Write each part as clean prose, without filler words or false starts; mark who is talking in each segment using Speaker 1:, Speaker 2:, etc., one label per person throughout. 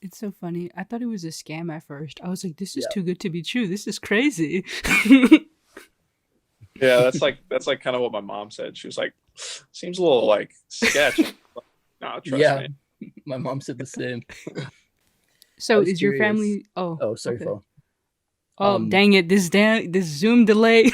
Speaker 1: It's so funny. I thought it was a scam at first. I was like, this is
Speaker 2: Yeah.
Speaker 1: too good to be true. This is crazy.
Speaker 3: Yeah, that's like kind of what my mom said. She was like, seems a little like sketch. No, trust
Speaker 2: Yeah.
Speaker 3: me.
Speaker 2: My mom said the same. I
Speaker 1: So
Speaker 2: was
Speaker 1: is your
Speaker 2: curious.
Speaker 1: family? Oh,
Speaker 2: Oh, sorry,
Speaker 1: okay.
Speaker 2: Phil.
Speaker 1: Oh,
Speaker 2: Um,
Speaker 1: dang it! This Zoom delay.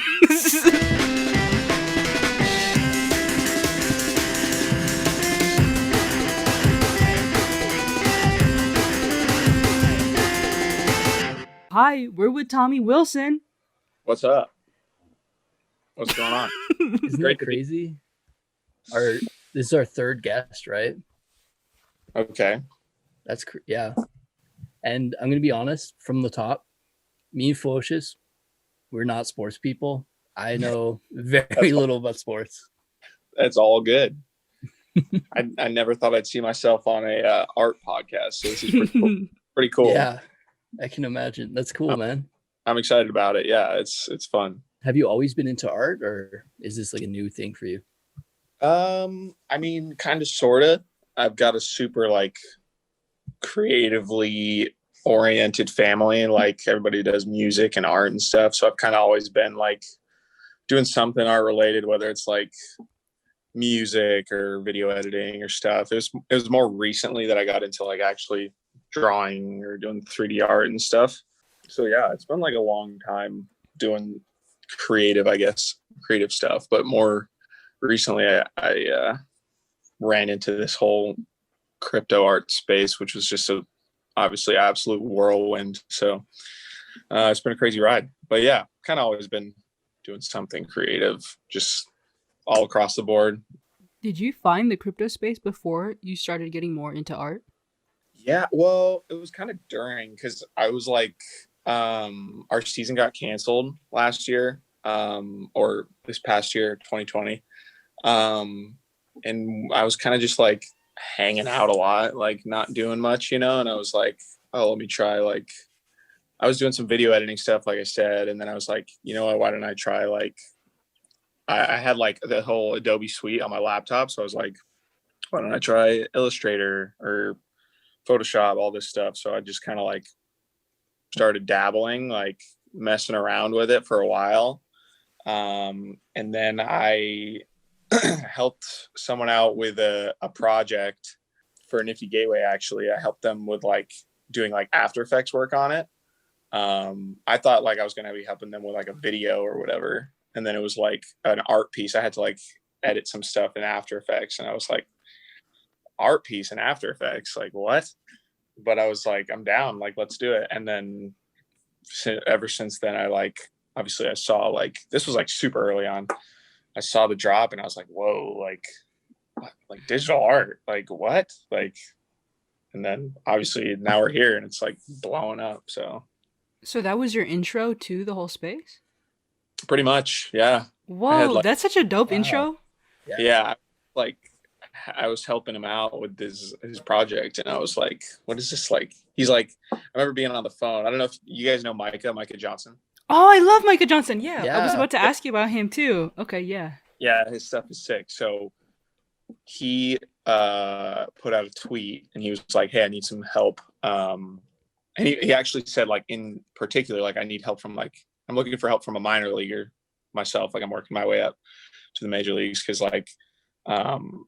Speaker 1: Hi, we're with Tommy Wilson.
Speaker 3: What's up? What's going on?
Speaker 2: isn't that
Speaker 3: Great to be.
Speaker 2: crazy? Our This is our third guest, right?
Speaker 3: Okay.
Speaker 2: Yeah. And I'm gonna be honest, from the top, me and Fewocious, we're not sports people. I know very
Speaker 3: That's
Speaker 2: little about sports.
Speaker 3: that's all good. I never thought I'd see myself on a art podcast, so this is pretty cool. Pretty cool.
Speaker 2: Yeah, I can imagine. That's cool,
Speaker 3: I'm,
Speaker 2: man.
Speaker 3: I'm excited about it. Yeah, it's fun.
Speaker 2: Have you always been into art, or is this like a new thing for you?
Speaker 3: I mean, kind of, sorta. I've got a super like creatively oriented family. Like everybody does music and art and stuff, so I've kind of always been like doing something art related, whether it's like music or video editing or stuff. It was more recently that I got into like actually drawing or doing 3D art and stuff. So yeah, it's been like a long time doing creative, I guess, creative stuff. But more recently, I ran into this whole crypto art space, which was just a obviously absolute whirlwind. So it's been a crazy ride. But yeah, kind of always been doing something creative, just all across the board.
Speaker 1: Did you find the crypto space before you started getting more into art?
Speaker 3: Yeah, well, it was kind of during because I was like, our season got canceled last year, or this past year, 2020. Um, and I was kind of just like hanging out a lot, like not doing much, and I was like, oh, let me try. Like, I was doing some video editing stuff, like I said, and then I was like, you know what, why don't I try like, I had like the whole Adobe suite on my laptop, so I was like, why don't I try Illustrator or Photoshop, all this stuff. So I just kind of like started dabbling, like messing around with it for a while. And then I helped someone out with a project for a Nifty Gateway. Actually, I helped them with like doing like After Effects work on it. I thought like I was going to be helping them with like a video or whatever. And then it was like an art piece. I had to like edit some stuff in After Effects. And I was like, art piece in After Effects? Like, what? But I was like, I'm down. Like, let's do it. And then ever since then, I like, obviously I saw like, this was like super early on. I saw the drop and I was like, whoa, like digital art, like what? Like, and then obviously now we're here and it's like blowing up. So
Speaker 1: So that was your intro to the whole space?
Speaker 3: pretty much, yeah. I had
Speaker 1: Whoa,
Speaker 3: like,
Speaker 1: that's such a dope
Speaker 2: Wow.
Speaker 1: intro.
Speaker 2: Yeah.
Speaker 3: yeah, like I was helping him out with his project, and I was like, "What is this like?" He's like, I remember being on the phone. I don't know if you guys know Micah Johnson.
Speaker 1: Oh, I love Micah Johnson. Yeah, I was
Speaker 2: Yeah.
Speaker 1: about to ask you about him too. Okay, yeah.
Speaker 3: Yeah, his stuff is sick. So he put out a tweet, and he was like, "Hey, I need some help." And he actually said like in particular, like I need help from like I'm looking for help from a minor leaguer myself. Like I'm working my way up to the major leagues because um,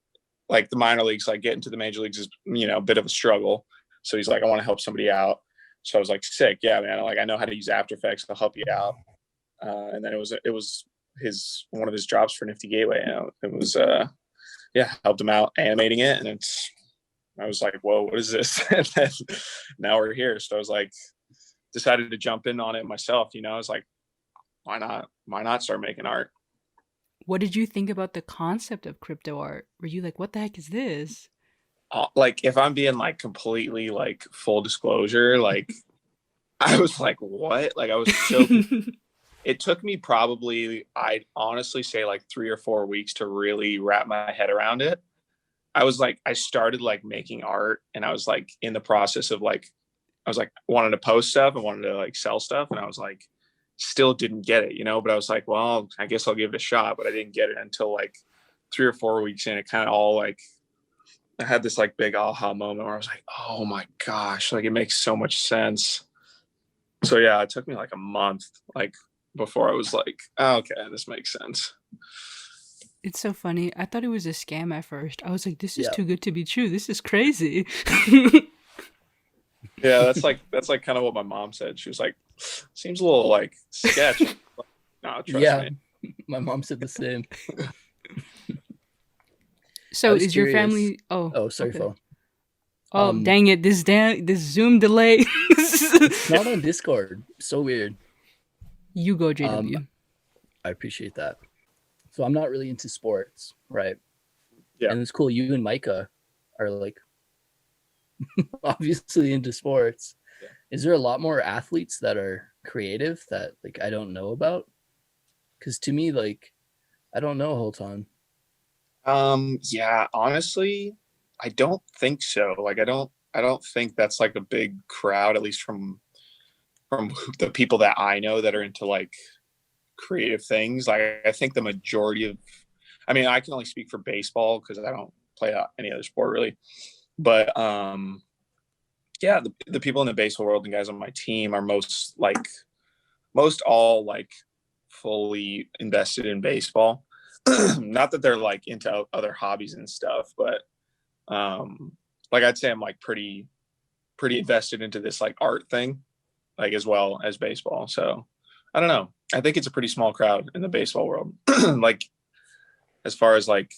Speaker 3: like the minor leagues, like getting to the major leagues is a bit of a struggle. So he's like, I want to help somebody out. So I was like, sick, yeah, man. Like I know how to use After Effects. I'll help you out. And then it was his one of his jobs for Nifty Gateway. It was yeah, helped him out animating it, and it's. I was like, whoa, what is this? And then now we're here. So I was like, decided to jump in on it myself. I was like, why not? Why not start making art?
Speaker 1: What did you think about the concept of crypto art? Were you like, what the heck is this?
Speaker 3: Like if I'm being like completely like full disclosure, like I was like, what? Like I was so it took me probably, I'd honestly say like 3 or 4 weeks to really wrap my head around it. I was like, I started like making art and I was like in the process of like, I was like, wanted to post stuff and wanted to like sell stuff. And I was like, still didn't get it, but I was like, well, I guess I'll give it a shot. But I didn't get it until like 3 or 4 weeks in. It kind of all like I had this like big aha moment where I was like, oh my gosh, like it makes so much sense. So yeah, it took me like a month, like before I was like, oh, okay, this makes sense.
Speaker 1: It's so funny. I thought it was a scam at first. I was like, this is
Speaker 2: Yeah.
Speaker 1: too good to be true. This is crazy.
Speaker 3: Yeah, that's like kind of what my mom said. She was like, seems a little like sketch. No, trust
Speaker 2: Yeah.
Speaker 3: me.
Speaker 2: My mom said the same. I
Speaker 1: So
Speaker 2: was
Speaker 1: is your
Speaker 2: curious.
Speaker 1: family? Oh,
Speaker 2: Oh, sorry,
Speaker 1: okay.
Speaker 2: Phil.
Speaker 1: Oh,
Speaker 2: Um,
Speaker 1: dang it! This Zoom delay.
Speaker 2: it's not on Discord. So weird.
Speaker 1: You go,
Speaker 2: Um,
Speaker 1: JW.
Speaker 2: I appreciate that. So I'm not really into sports, right?
Speaker 3: Yeah.
Speaker 2: And it's cool. You and Micah are like obviously into sports.
Speaker 3: Yeah.
Speaker 2: Is there a lot more athletes that are creative that like I don't know about? Because to me, like, I don't know a whole ton.
Speaker 3: Yeah, honestly, I don't think so. Like I don't think that's like a big crowd, at least from the people that I know that are into like creative things. Like I think the majority of, I mean, I can only speak for baseball because I don't play any other sport really. But yeah, the people in the baseball world and guys on my team are most all like fully invested in baseball. Not that they're like into other hobbies and stuff, but um like I'd say I'm like pretty invested into this like art thing, like as well as baseball. So I don't know. I think it's a pretty small crowd in the baseball world. Like as far as like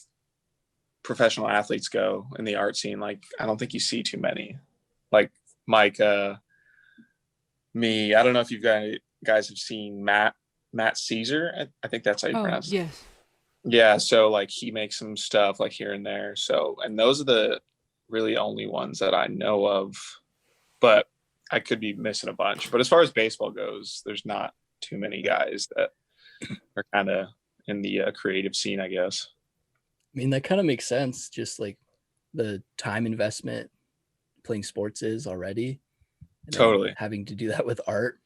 Speaker 3: professional athletes go in the art scene, like I don't think you see too many. Like Mike, me. I don't know if you guys have seen Matt Caesar. I think that's how you
Speaker 1: Oh,
Speaker 3: pronounce it.
Speaker 1: yes.
Speaker 3: Yeah, so like he makes some stuff like here and there. So and those are the really only ones that I know of. But I could be missing a bunch. But as far as baseball goes, there's not too many guys that are kind of in the creative scene, I guess.
Speaker 2: I mean, that kind of makes sense. Just like the time investment playing sports is already, and then
Speaker 3: Totally.
Speaker 2: having to do that with art.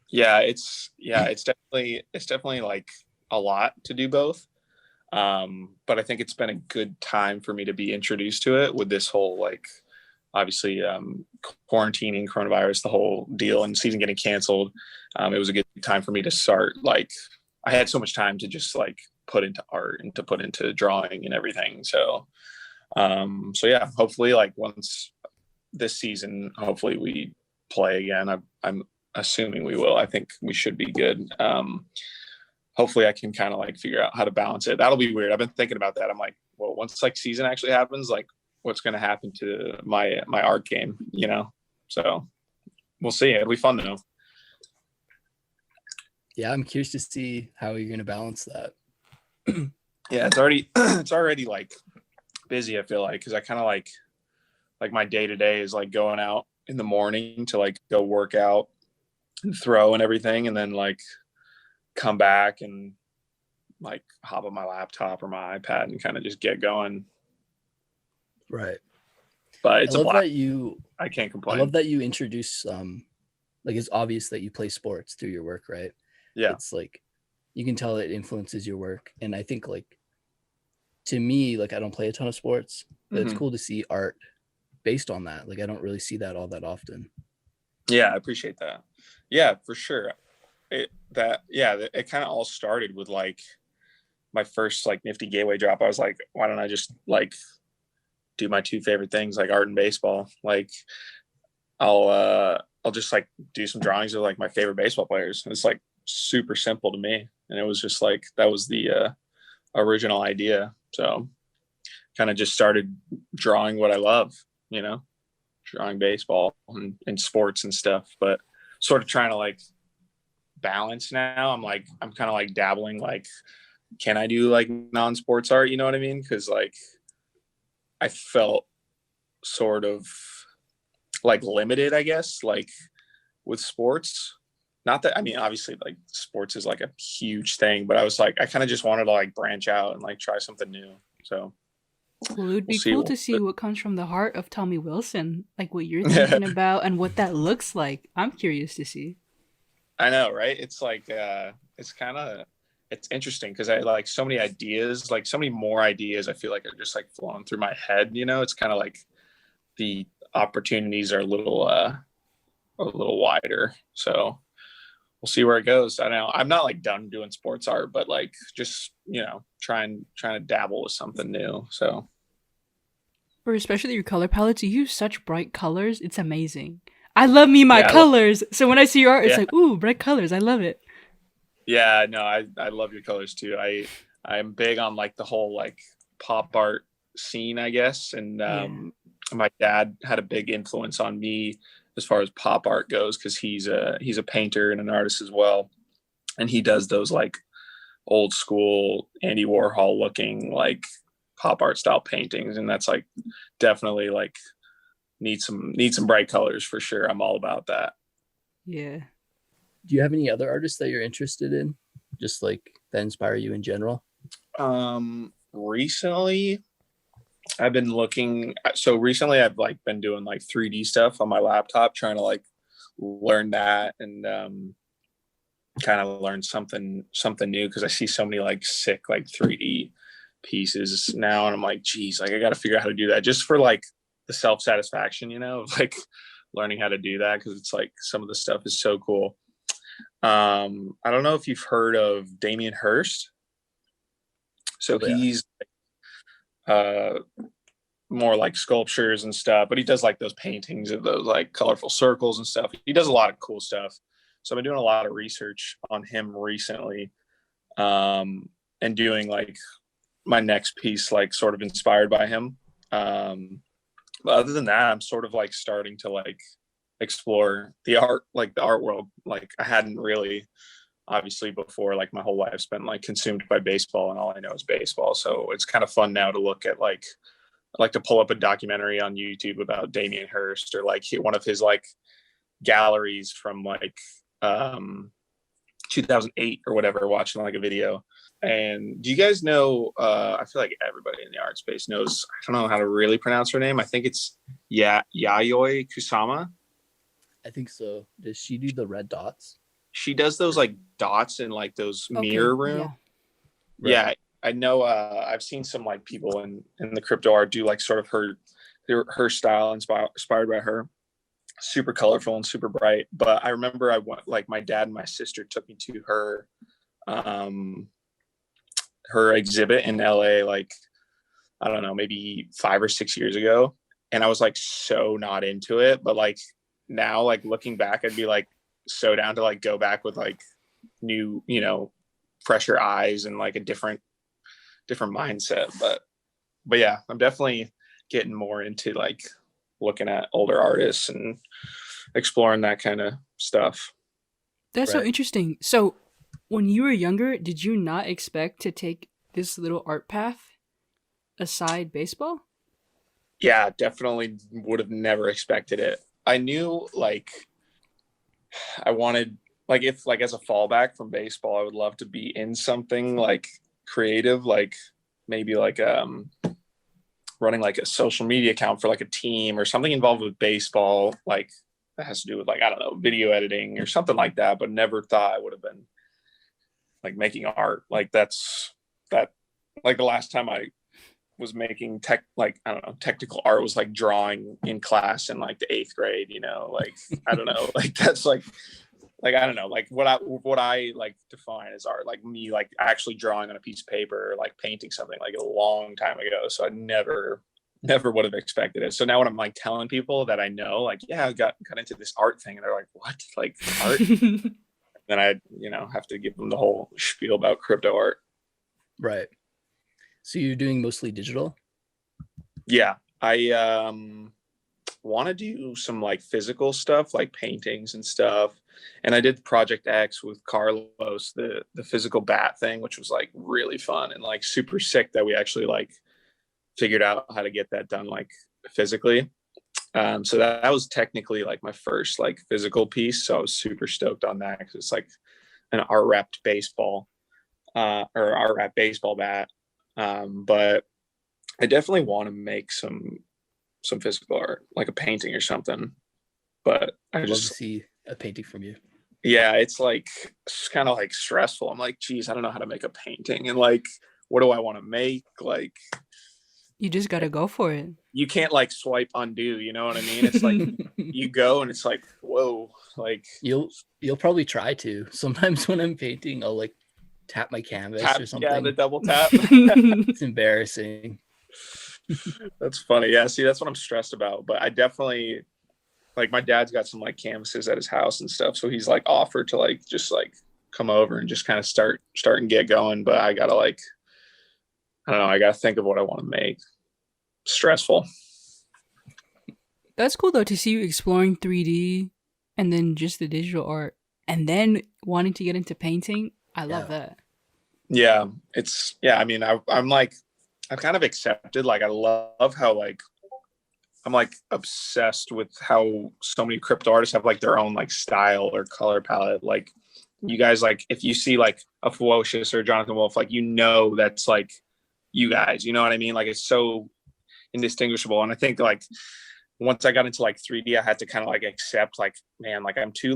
Speaker 3: Yeah, it's definitely like a lot to do both. But I think it's been a good time for me to be introduced to it with this whole like obviously quarantining, coronavirus, the whole deal, and season getting canceled. It was a good time for me to start. Like I had so much time to just like put into art and to put into drawing and everything. So yeah, hopefully like once this season, hopefully we play again. I'm assuming we will. I think we should be good. Hopefully I can kind of like figure out how to balance it. That'll be weird. I've been thinking about that. I'm like, well, once like season actually happens, like what's going to happen to my art game, you know? So we'll see. It'll be fun though.
Speaker 2: Yeah, I'm curious to see how you're going to balance that.
Speaker 3: Yeah, it's already like busy. I feel like because I kind of like my day to day is like going out in the morning to like go work out and throw and everything, and then like come back and like hop on my laptop or my iPad and kind of just get going.
Speaker 2: Right.
Speaker 3: But it's
Speaker 2: I
Speaker 3: a
Speaker 2: love
Speaker 3: blast.
Speaker 2: that you
Speaker 3: I can't
Speaker 2: I
Speaker 3: complain.
Speaker 2: love that you introduce like it's obvious that you play sports through your work, right?
Speaker 3: Yeah.
Speaker 2: It's like you can tell it influences your work. And I think like to me, like I don't play a ton of sports, but it's
Speaker 3: Mhm.
Speaker 2: cool to see art based on that. Like I don't really see that all that often.
Speaker 3: Yeah, I appreciate that. Yeah, for sure. It kind of all started with like my first like nifty gateway drop. I was like, why don't I just like do my two favorite things like art and baseball? Like I'll just like do some drawings of like my favorite baseball players. It's like super simple to me. And it was just like that was the original idea. So kind of just started drawing what I love, you know, drawing baseball and sports and stuff, but sort of trying to like balance now. I'm kind of like dabbling like, can I do like non-sports art? You know what I mean? Because like I felt sort of like limited, I guess, like with sports. Not that I mean, obviously, like sports is like a huge thing, but I was like, I kind of just wanted to like branch out and like try something new. So
Speaker 1: Well, it would
Speaker 3: we'll
Speaker 1: be
Speaker 3: see.
Speaker 1: cool to see what comes from the heart of Tommy Wilson, like what you're thinking about and what that looks like. I'm curious to see.
Speaker 3: I know, right? It's like it's kind of it's interesting because I like so many ideas, like so many more ideas I feel like are just like flowing through my head, you know. It's kind of like the opportunities are a little wider. So we'll see where it goes. I don't know. I'm not like done doing sports art, but like just, you know, trying to dabble with something new. So
Speaker 1: Or especially your color palettes, you use such bright colors. It's amazing. I love me my
Speaker 3: yeah,
Speaker 1: colors. So when I see your art, it's
Speaker 3: yeah,
Speaker 1: like, ooh, bright colors. I love it.
Speaker 3: yeah. No, I love your colors too. I'm big on like the whole like pop art scene, I guess. And
Speaker 1: Yeah.
Speaker 3: my dad had a big influence on me as far as pop art goes because he's a painter and an artist as well, and he does those like old school Andy Warhol looking like pop art style paintings, and that's like definitely like need some bright colors for sure. I'm all about that.
Speaker 1: Yeah.
Speaker 2: Do you have any other artists that you're interested in, just like that inspire you in general?
Speaker 3: Recently I've been looking. So recently I've like been doing like 3D stuff on my laptop, trying to like learn that and kind of learn something new because I see so many like sick like 3D pieces now, and I'm like, geez, like I got to figure out how to do that just for like the self satisfaction, you know, of like learning how to do that because it's like some of the stuff is so cool. I don't know if you've heard of Damien Hirst. So
Speaker 2: Oh yeah.
Speaker 3: he's uh more like sculptures and stuff, but he does like those paintings of those like colorful circles and stuff. He does a lot of cool stuff. So I've been doing a lot of research on him recently, and doing like my next piece like sort of inspired by him. But other than that, I'm sort of like starting to like explore the art, like the art world. Like I hadn't really, obviously before, like my whole life's been like consumed by baseball and all I know is baseball. So it's kind of fun now to look at like, I like to pull up a documentary on YouTube about Damien Hirst or like one of his like galleries from like 2008 or whatever, watching like a video. And do you guys know, I feel like everybody in the art space knows, I don't know how to really pronounce her name. I think it's Yayoi Kusama.
Speaker 2: I think so. Does she do the red dots?
Speaker 3: She does those like dots in like those
Speaker 1: Okay.
Speaker 3: mirror rooms.
Speaker 1: Yeah.
Speaker 2: Right.
Speaker 3: Yeah, I know. I've seen some like people in the crypto art do like sort of her style inspired by her. Super colorful and super bright. But I remember I went, like my dad and my sister took me to um her exhibit in LA like, I don't know, maybe 5 or 6 years ago. And I was like so not into it. But like now, like looking back, I'd be like so down to like go back with like new, you know, fresher eyes and like a different mindset. But yeah, I'm definitely getting more into like looking at older artists and exploring that kind of stuff.
Speaker 1: That's so
Speaker 2: Right.
Speaker 1: interesting. So when you were younger, did you not expect to take this little art path aside baseball?
Speaker 3: Yeah, definitely would have never expected it. I knew like I wanted, like if like as a fallback from baseball, I would love to be in something like creative, like maybe like running like a social media account for like a team or something involved with baseball, like that has to do with like, I don't know, video editing or something like that, but never thought I would have been like making art. Like that's that like the last time I was making tech, like I don't know, technical art was like drawing in class in like the 8th grade, you know, like I don't know, like that's like I don't know, like what I like define as art, like me like actually drawing on a piece of paper or like painting something like a long time ago. So I never would have expected it. So now when I'm like telling people that I know, like, yeah, I got into this art thing, and they're like, what? Like art? Then I, you know, have to give them the whole spiel about crypto art.
Speaker 2: Right. So you're doing mostly digital?
Speaker 3: Yeah. I want to do some like physical stuff like paintings and stuff, and I did Project X with Carlos, the physical bat thing, which was like really fun and like super sick that we actually like figured out how to get that done like physically. So that was technically like my first like physical piece, so I was super stoked on that because it's like an art wrapped baseball, or art wrapped baseball bat. But I definitely want to make some physical art, like a painting or something. But I
Speaker 2: I'd love to
Speaker 3: just,
Speaker 2: see a painting from you.
Speaker 3: yeah, it's like it's kind of like stressful. I'm like, geez, I don't know how to make a painting, and like, what do I want to make? Like,
Speaker 1: You just gotta go for it.
Speaker 3: you can't like swipe undo. You know what I mean? It's like you go, and it's like, whoa, like
Speaker 2: You'll probably try to. Sometimes when I'm painting, I'll like tap my canvas
Speaker 3: tap,
Speaker 2: or
Speaker 3: yeah, the
Speaker 2: something.
Speaker 3: double tap.
Speaker 2: It's embarrassing.
Speaker 3: That's funny. Yeah, see, that's what I'm stressed about. But I definitely like my dad's got some like canvases at his house and stuff, so he's like offered to like just like come over and just kind of start and get going. But I gotta like I don't know. I gotta think of what I want to make. Stressful.
Speaker 1: That's cool though to see you exploring 3D and then just the digital art and then wanting to get into painting. I love
Speaker 2: Yeah.
Speaker 1: that.
Speaker 3: Yeah, it's yeah. I mean, I'm like I've kind of accepted. Like I love how like I'm like obsessed with how so many crypto artists have like their own like style or color palette. Like you guys, like if you see like a Fewocious or Jonathan Wolfe, like you know that's like you guys. You know what I mean? Like it's so indistinguishable. And I think like once I got into like 3D, I had to kind of like accept like, man, like I'm too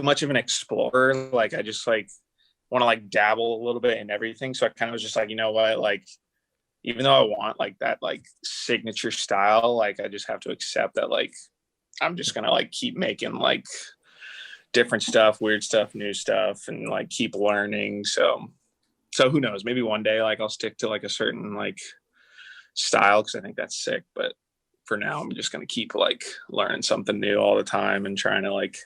Speaker 3: much of an explorer. Like I just like want to like dabble a little bit in everything. So I kind of was just like, you know what, like even though I want like that like signature style, like I just have to accept that like I'm just gonna like keep making like different stuff, weird stuff, new stuff, and like keep learning. So who knows? Maybe one day like I'll stick to like a certain like style because I think that's sick. But for now, I'm just gonna keep like learning something new all the time and trying to like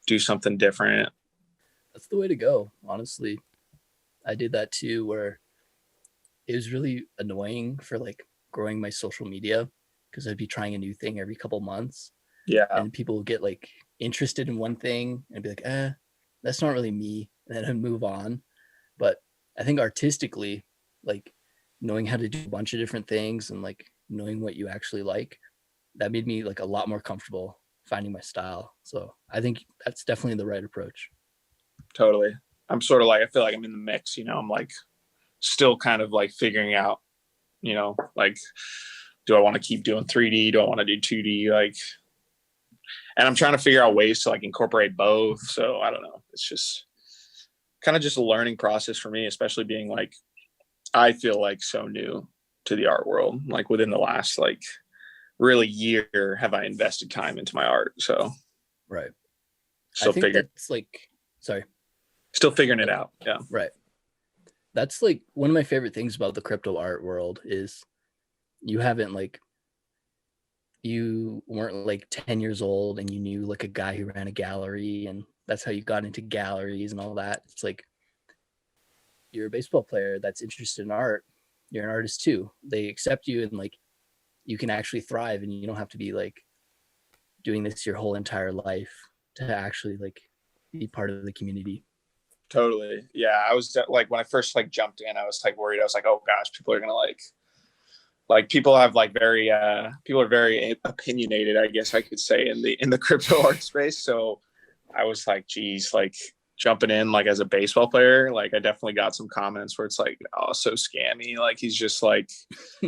Speaker 3: do something different.
Speaker 2: That's the way to go, honestly. I did that too, where it was really annoying for like growing my social media because I'd be trying a new thing every couple months,
Speaker 3: Yeah,
Speaker 2: and people would get like interested in one thing and be like, that's not really me. And then I'd move on. But I think artistically, like knowing how to do a bunch of different things and like knowing what you actually like, that made me like a lot more comfortable finding my style. So I think that's definitely the right approach.
Speaker 3: totally. I'm sort of like I feel like I'm in the mix. You know, I'm like still kind of like figuring out. You know, like do I want to keep doing 3D? Do I want to do 2D? Like, and I'm trying to figure out ways to like incorporate both. So I don't know. It's just kind of just a learning process for me, especially being like I feel like so new to the art world. Like within the last like really year have I invested time into my art. So
Speaker 2: Right. I
Speaker 3: still
Speaker 2: think
Speaker 3: figuring
Speaker 2: that's like, sorry.
Speaker 3: still figuring it out. Yeah.
Speaker 2: Right. That's like one of my favorite things about the crypto art world is you haven't like, you weren't like 10 years old and you knew like a guy who ran a gallery and that's how you got into galleries and all that. It's like you're a baseball player that's interested in art. You're an artist too. They accept you and like you can actually thrive and you don't have to be like doing this your whole entire life to actually like be part of the community.
Speaker 3: Totally. Yeah. I was like when I first like jumped in, I was like worried. I was like, oh gosh, people are gonna like people have like very people are very opinionated, I guess I could say, in the crypto art space. So I was like, geez, like jumping in like as a baseball player, like I definitely got some comments where it's like, oh, so scammy. Like he's just like,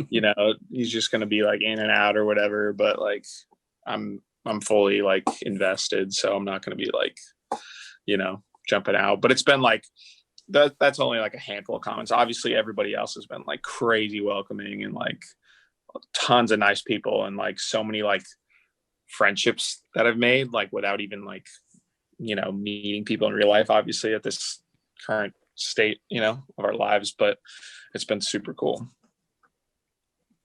Speaker 3: you know, he's just gonna be like in and out or whatever. But like I'm fully like invested, so I'm not gonna be like, you know, jumping out. But it's been like that's only like a handful of comments. Obviously, everybody else has been like crazy welcoming and like tons of nice people and like so many like friendships that I've made like without even like you know meeting people in real life. Obviously, at this current state, you know, of our lives, but it's been super cool.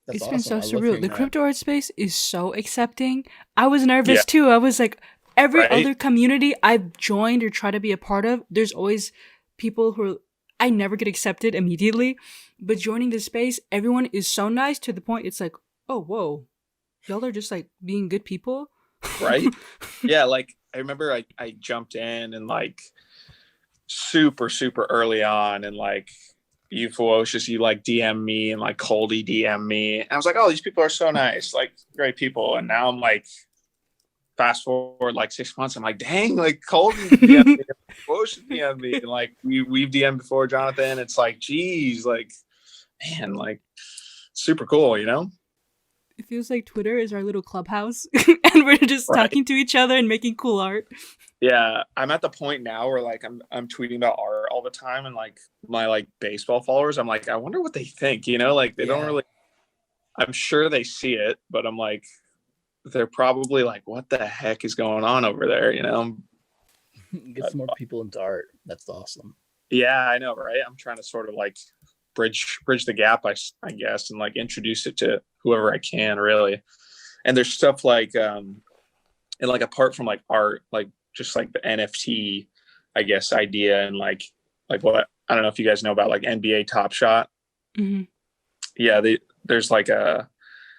Speaker 2: That's
Speaker 1: It's been
Speaker 2: awesome.
Speaker 1: so
Speaker 2: I love
Speaker 1: surreal.
Speaker 2: hearing
Speaker 1: The
Speaker 2: that.
Speaker 1: crypto art space is so accepting. I was
Speaker 3: Yeah,
Speaker 1: nervous too. I was like, every
Speaker 3: right.
Speaker 1: other community I've joined or tried to be a part of, there's always people who are, I never get accepted immediately. But joining this space, everyone is so nice to the point it's like, oh, whoa, y'all are just like being good people.
Speaker 3: Right. Yeah, like I remember I jumped in and like super early on and like you Fewocious, you like DM me and like Coldy DM me. And I was like, oh, these people are so nice, like great people. And now I'm like fast forward like 6 months, I'm like, dang, like Coldy DM me, Fewocious DM me, and like we've DM'd before Jonathan. It's like, geez, like man, like super cool, you know?
Speaker 1: It feels like Twitter is our little clubhouse and we're just
Speaker 3: Right.
Speaker 1: talking to each other and making cool art.
Speaker 3: Yeah, I'm at the point now where like I'm tweeting about art all the time, and like my like baseball followers, I'm like, I wonder what they think, you know, like they don't
Speaker 2: Yeah.
Speaker 3: really, I'm sure they see it, but I'm like, they're probably like, what the heck is going on over there, you know?
Speaker 2: Get some more people into art. That's awesome.
Speaker 3: Yeah, I know, right? I'm trying to sort of like bridge the gap, I guess, and like introduce it to whoever I can, really. And there's stuff like and like apart from like art, like just like the NFT, I guess, idea, and like what, I don't know if you guys know about like NBA Top Shot.
Speaker 1: Mhm.
Speaker 3: Yeah, there's like a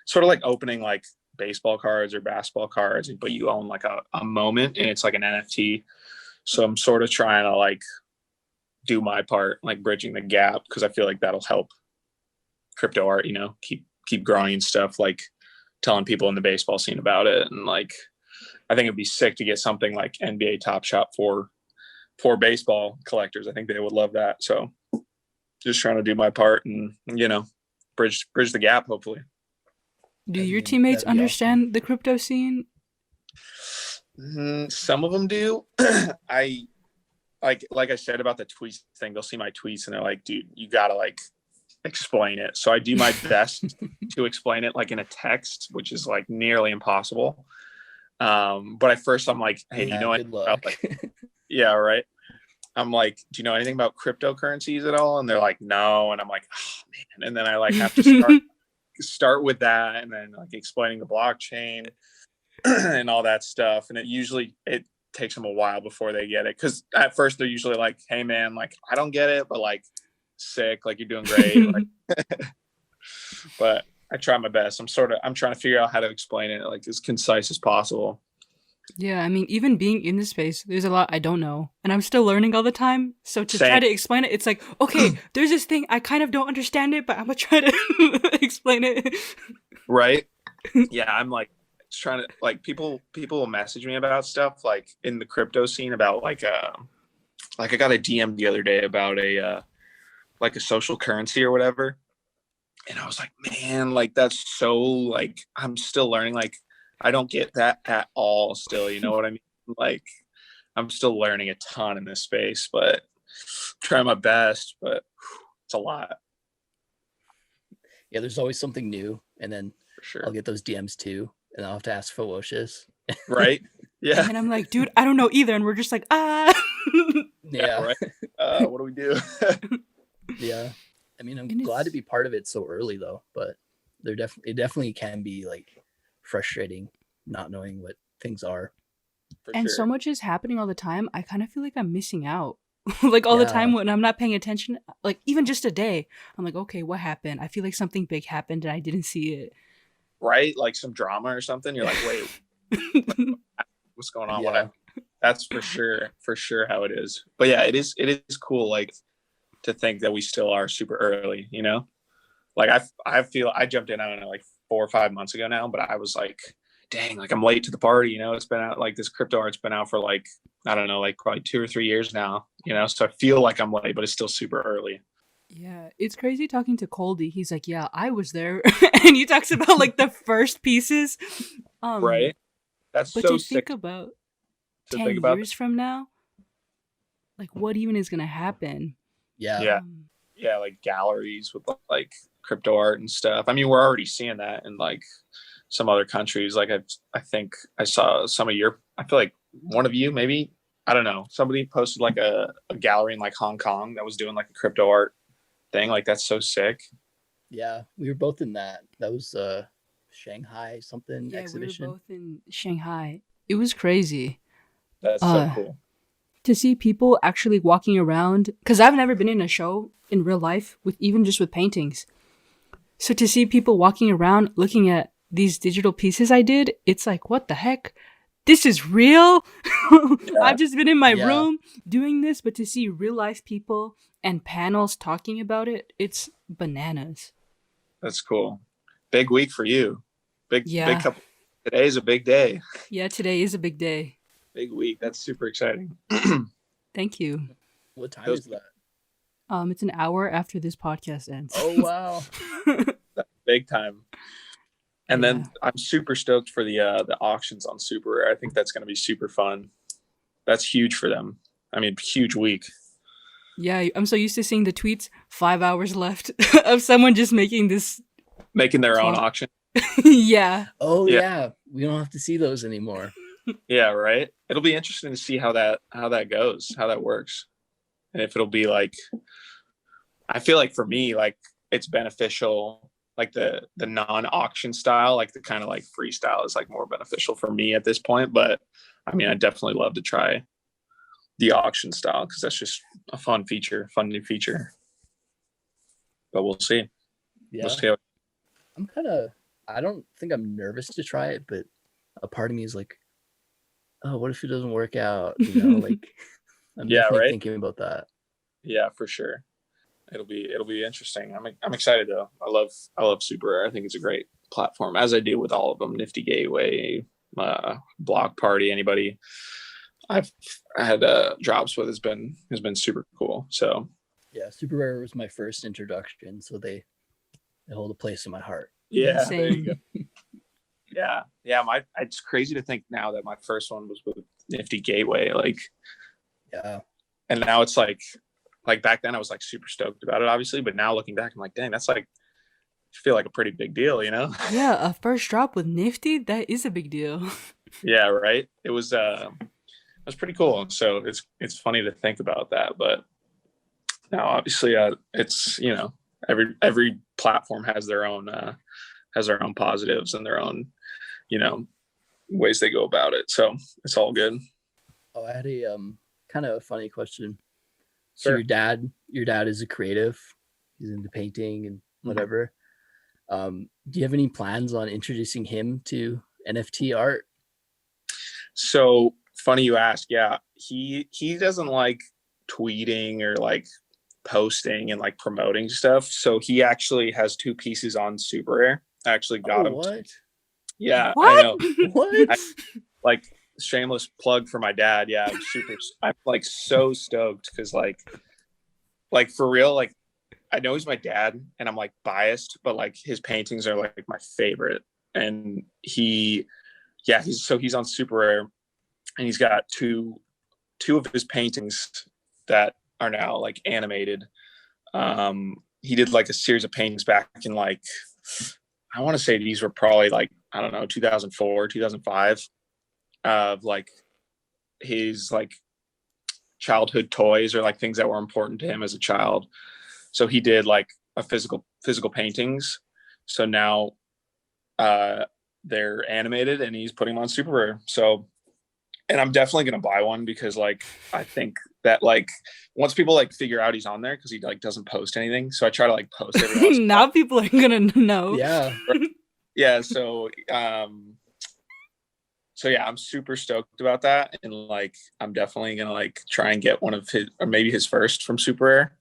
Speaker 3: sort of like opening like baseball cards or basketball cards, but you own like a moment, and it's like an NFT. So I'm sort of trying to like do my part, like bridging the gap, because I feel like that'll help crypto art, you know, keep growing and stuff, like telling people in the baseball scene about it. And like I think it'd be sick to get something like NBA Top Shot for baseball collectors. I think they would love that. So just trying to do my part and, you know, bridge the gap, hopefully.
Speaker 1: Do
Speaker 2: I
Speaker 1: your
Speaker 2: mean,
Speaker 1: teammates
Speaker 2: that'd be awesome.
Speaker 1: understand the crypto scene?
Speaker 3: Some of them do. I like I said about the tweets thing, they'll see my tweets and they're like, dude, you gotta like explain it. So I do my best to explain it like in a text, which is like nearly impossible. But at first I'm like, hey, do you
Speaker 2: Yeah,
Speaker 3: know
Speaker 2: good
Speaker 3: anything about
Speaker 2: luck.
Speaker 3: like, yeah, right. I'm like, do you know anything about cryptocurrencies at all? And they're like, no. And I'm like, oh man. And then I like have to start with that, and then like explaining the blockchain and all that stuff. And it takes them a while before they get it, because at first they're usually like, hey man, like I don't get it, but like sick, like you're doing great. Like, but I try my best. I'm trying to figure out how to explain it like as concise as possible.
Speaker 1: Yeah, I mean, even being in this space, there's a lot I don't know, and I'm still learning all the time. So to
Speaker 3: Same.
Speaker 1: try to explain it, it's like, okay, there's this thing I kind of don't understand it, but I'm gonna try to explain it.
Speaker 3: Right. Yeah, I'm like trying to like people will message me about stuff like in the crypto scene about like I got a DM the other day about a like a social currency or whatever. And I was like, man, like that's so like I'm still learning. Like I don't get that at all still, you know what I mean? Like I'm still learning a ton in this space, but try my best, but it's a lot
Speaker 2: Yeah, there's always something new, and then
Speaker 3: for sure.
Speaker 2: I'll get those DMs too, and I'll have to ask Fewocious.
Speaker 3: Right?
Speaker 1: And
Speaker 3: Yeah.
Speaker 1: then I'm like, dude, I don't know either, and we're just like, ah.
Speaker 3: Yeah,
Speaker 2: Yeah,
Speaker 3: right. What do we do?
Speaker 2: yeah. I mean, I'm
Speaker 1: And
Speaker 2: glad to
Speaker 1: it's
Speaker 2: be part of it so early though, but it definitely can be like frustrating not knowing what things are.
Speaker 3: For
Speaker 1: and so
Speaker 3: sure.
Speaker 1: much is happening all the time. I kind of feel like I'm missing out. Like all the time
Speaker 2: Yeah,
Speaker 1: when I'm not paying attention, like even just a day, I'm like, okay, what happened? I feel like something big happened and I didn't see
Speaker 3: Right? Like some drama or something. You're like, wait,
Speaker 1: it.
Speaker 3: what's going on?
Speaker 2: yeah,
Speaker 3: That's for sure how it is. But yeah, it is cool like to think that we still are super early, you know? Like I feel I jumped in, I don't know, like 4 or 5 months ago now, but I was like, dang, like I'm late to the party, you know? It's been out, like this crypto art's been out for like, I don't know, like probably 2 or 3 years now, you know? So I feel like I'm late, but it's still super early.
Speaker 1: Yeah, it's crazy talking to Coldy. He's like, "Yeah, I was there," and he talks about like the first pieces. Um,
Speaker 3: Right? That's
Speaker 1: but
Speaker 3: so
Speaker 1: to
Speaker 3: sick
Speaker 1: think about
Speaker 3: to
Speaker 1: 10
Speaker 3: think about.
Speaker 1: years from now, like what even is gonna happen?
Speaker 2: yeah.
Speaker 3: Yeah.
Speaker 1: Um,
Speaker 3: Yeah, like galleries with like crypto art and stuff. I mean, we're already seeing that in like some other countries. Like I think I saw some of your. I feel like one of you maybe, I don't know. Somebody posted like a gallery in like Hong Kong that was doing like a crypto art thing. Like that's so sick.
Speaker 2: Yeah, we were both in that. That was Shanghai something
Speaker 1: yeah, we were
Speaker 2: exhibition.
Speaker 1: both in Shanghai. It was crazy.
Speaker 3: That's so
Speaker 1: Uh,
Speaker 3: cool.
Speaker 1: to see people actually walking around, because I've never been in a show in real life with even just with paintings. So to see people walking around looking at these digital pieces I did, it's like, what the heck? This is real?
Speaker 3: Yeah,
Speaker 1: I've just been in my
Speaker 2: Yeah,
Speaker 1: room doing this, but to see real life people and panels talking about it, it's bananas.
Speaker 3: that's cool. Big week for you. Big
Speaker 1: Yeah.
Speaker 3: couple. Today is a big day.
Speaker 1: Yeah, today is a big day.
Speaker 3: Big week. That's super exciting.
Speaker 1: Thank you.
Speaker 2: what time
Speaker 3: Those
Speaker 2: is that?
Speaker 1: It's an hour after this podcast ends.
Speaker 2: Oh wow.
Speaker 3: big time. And
Speaker 1: Yeah.
Speaker 3: then I'm super stoked for the auctions on Super Rare. I think that's going to be super fun. that's huge for them. I mean, huge week.
Speaker 1: Yeah, I'm so used to seeing the tweets 5 hours left of someone just making this
Speaker 3: Making their own
Speaker 1: clock.
Speaker 3: auction.
Speaker 1: Yeah.
Speaker 2: Oh
Speaker 3: Yeah.
Speaker 2: yeah, we don't have to see those anymore.
Speaker 3: Yeah, right. It'll be interesting to see how that goes, how that works. And if it'll be like, I feel like for me, like it's beneficial, like the non-auction style, like the kind of like freestyle is like more beneficial for me at this point. But I mean, I definitely love to try the auction style because that's just a fun new feature. But we'll see.
Speaker 2: Yeah,
Speaker 3: We'll see how.
Speaker 2: I don't think I'm nervous to try it, but a part of me is like, oh, what if it doesn't work out? You know, like I'm
Speaker 3: Yeah,
Speaker 2: definitely
Speaker 3: right.
Speaker 2: thinking about that.
Speaker 3: Yeah, for sure. It'll be interesting. I'm excited though. I love Super Rare. I think it's a great platform, as I do with all of them. Nifty Gateway, Block Party, anybody I've had drops with has been super cool. So
Speaker 2: Yeah, Super Rare was my first introduction, so they hold a place in my heart.
Speaker 3: yeah,
Speaker 1: Same.
Speaker 3: there you go. Yeah. It's crazy to think now that my first one was with Nifty Gateway, like,
Speaker 2: Yeah,
Speaker 3: and now it's like back then I was like super stoked about it, obviously, but now looking back, I'm like, dang, that's like, I feel like a pretty big deal, you know?
Speaker 1: Yeah, a first drop with Nifty, that is a big deal.
Speaker 3: Yeah, right. It was pretty cool. So it's funny to think about that, but now obviously it's, you know, every platform has their own positives and their own, you know, ways they go about it. So it's all good.
Speaker 2: Oh, I had a kind of a funny question. So
Speaker 3: Sure.
Speaker 2: your dad is a creative. He's into painting and whatever. Do you have any plans on introducing him to NFT art?
Speaker 3: So funny you ask. Yeah, he doesn't like tweeting or like posting and like promoting stuff. So he actually has 2 pieces on Super Rare. I actually got him.
Speaker 2: What?
Speaker 3: Yeah,
Speaker 1: What?
Speaker 3: I know.
Speaker 2: What?
Speaker 3: Like shameless plug for my dad. Yeah, I'm like so stoked because like for real, like I know he's my dad and I'm like biased, but like his paintings are like my favorite. And he's on Super Rare and he's got two of his paintings that are now like animated. He did like a series of paintings back in like, I want to say these were probably like, I don't know, 2004, 2005, of like his like childhood toys or like things that were important to him as a child. So he did like a physical paintings. So now they're animated and he's putting them on Super Rare. So, and I'm definitely going to buy one because like, I think that like once people like figure out he's on there, cause he like doesn't post anything. So I try to like post every once in a
Speaker 1: Now
Speaker 3: while.
Speaker 1: people are gonna know.
Speaker 2: Yeah.
Speaker 3: Yeah. So yeah, I'm super stoked about that. And like, I'm definitely going to like try and get one of his, or maybe his first from Super Rare.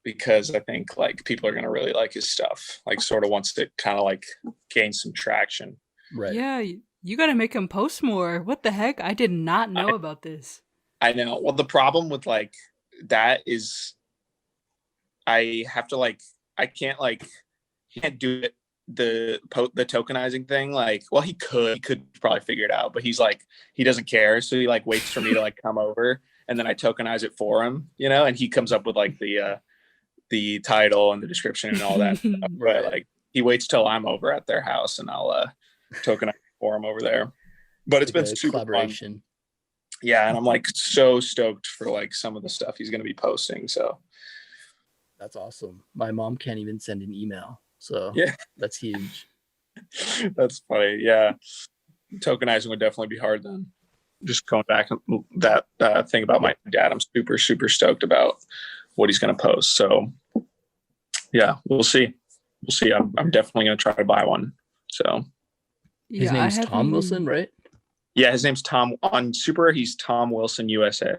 Speaker 3: Because I think like people are going to really like his stuff, like sort of wants to kind of like gain some traction.
Speaker 2: Right.
Speaker 1: Yeah, you gotta make him post more. What the heck? I did not know about this.
Speaker 3: I know. Well, the problem with like that is I have to like, I can't do it. The tokenizing thing, like, well, he could probably figure it out, but he's like, he doesn't care. So he like waits for me to like come over and then I tokenize it for him, you know, and he comes up with like the title and the description and all that stuff.
Speaker 2: Right.
Speaker 3: But like he waits till I'm over at their house and I'll tokenize for him over there. But it's
Speaker 2: Like
Speaker 3: been
Speaker 2: a
Speaker 3: super
Speaker 2: collaboration.
Speaker 3: fun. Yeah, and I'm like so stoked for like some of the stuff he's going to be posting. So
Speaker 2: That's awesome. My mom can't even send an email, so
Speaker 3: yeah,
Speaker 2: that's huge.
Speaker 3: that's funny. Yeah, tokenizing would definitely be hard then. Just going back that thing about my dad, I'm super stoked about what he's going to post. So yeah, we'll see. I'm definitely going to try to buy one. So
Speaker 2: His
Speaker 1: Yeah,
Speaker 2: name's Tom Wilson, right?
Speaker 3: yeah, his name's Tom on Super Rare. He's Tom Wilson USA.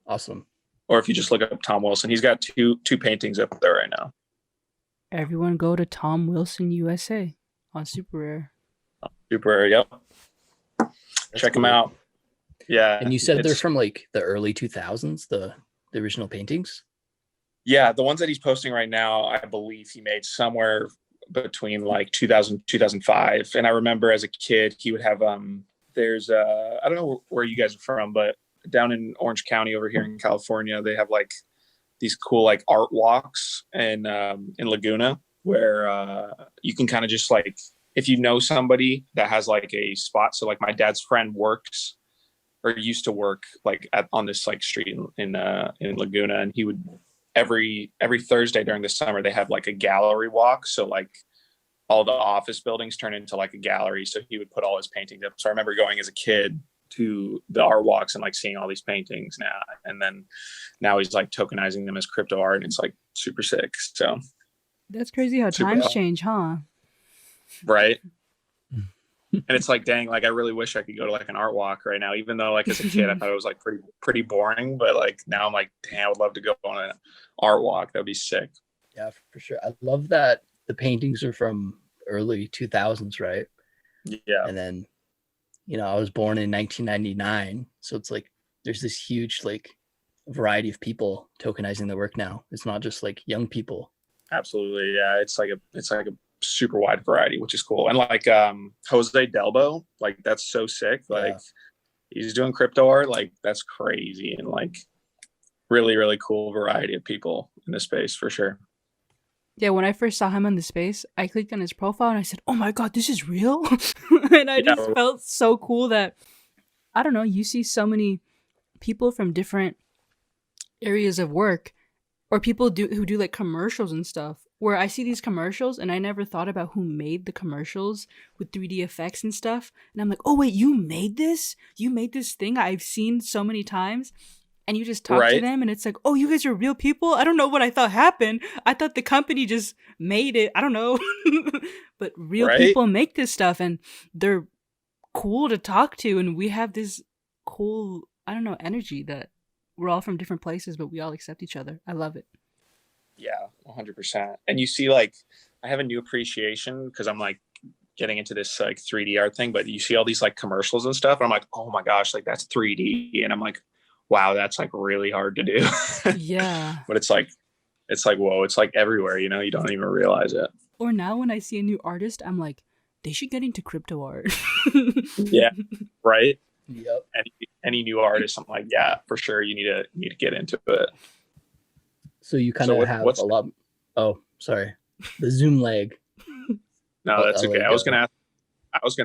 Speaker 2: Awesome.
Speaker 3: Or if you just look up Tom Wilson, he's got two paintings up there right now.
Speaker 1: Everyone go to Tom Wilson USA on Super Rare.
Speaker 3: Super Rare, yep.
Speaker 2: That's
Speaker 3: Check them
Speaker 2: cool.
Speaker 3: out. Yeah.
Speaker 2: And you said they're from like the early 2000s, the original paintings?
Speaker 3: Yeah, the ones that he's posting right now, I believe he made somewhere between like 2000, 2005. And I remember as a kid, he would have there's I don't know where you guys are from, but down in Orange County over here in California, they have like these cool like art walks in Laguna where you can kind of just like, if you know somebody that has like a spot. So like my dad's friend works or used to work like on this like street in Laguna, and he would every Thursday during the summer they have like a gallery walk. So like all the office buildings turn into like a gallery. So he would put all his paintings up. So I remember going as a kid to the art walks and like seeing all these paintings now. And then now he's like tokenizing them as crypto art. And it's like super sick. So
Speaker 1: That's crazy how
Speaker 3: Super
Speaker 1: times
Speaker 3: cool.
Speaker 1: change, huh?
Speaker 3: right. And it's like, dang, like I really wish I could go to like an art walk right now, even though like as a kid I thought it was like pretty boring. But like now I'm like, damn, I would love to go on an art walk. That'd be sick.
Speaker 2: Yeah, for sure. I love that the paintings are from early 2000s, right?
Speaker 3: Yeah.
Speaker 2: And then, I was born in 1999, so it's like there's this huge like variety of people tokenizing the work now. It's not just like young people.
Speaker 3: Absolutely. Yeah. It's like a super wide variety, which is cool. And like Jose Delbo, like that's so sick. Like he's doing crypto art, like that's crazy. And like really, really cool variety of people in the space for sure.
Speaker 1: Yeah, when I first saw him on the space, I clicked on his profile and I said, "Oh my god, this is real!" And I just felt so cool that, I don't know, you see so many people from different areas of work, or people who do like commercials and stuff, where I see these commercials and I never thought about who made the commercials with 3D effects and stuff. And I'm like, "Oh wait, you made this? You made this thing I've seen so many times?" And you just talk to them and it's like, "Oh, you guys are real people? I don't know what I thought happened. I thought the company just made it. I don't know." But real people make this stuff and they're cool to talk to. And we have this cool, I don't know, energy that we're all from different places, but we all accept each other. I love it.
Speaker 3: Yeah, 100%. And you see, like, I have a new appreciation because I'm like getting into this like 3D art thing, but you see all these like commercials and stuff. And I'm like, oh my gosh, like that's 3D. And I'm like, wow, that's like really hard to do.
Speaker 1: Yeah.
Speaker 3: But it's like, whoa, it's like everywhere, you don't even realize it.
Speaker 1: Or now when I see a new artist, I'm like, they should get into crypto art.
Speaker 3: Yeah. Right.
Speaker 2: Yep.
Speaker 3: Any new artist, I'm like, yeah, for sure. You need to get into it.
Speaker 2: So you kind of have a lot. Oh, sorry. The Zoom lag.
Speaker 3: No, that's okay. I was gonna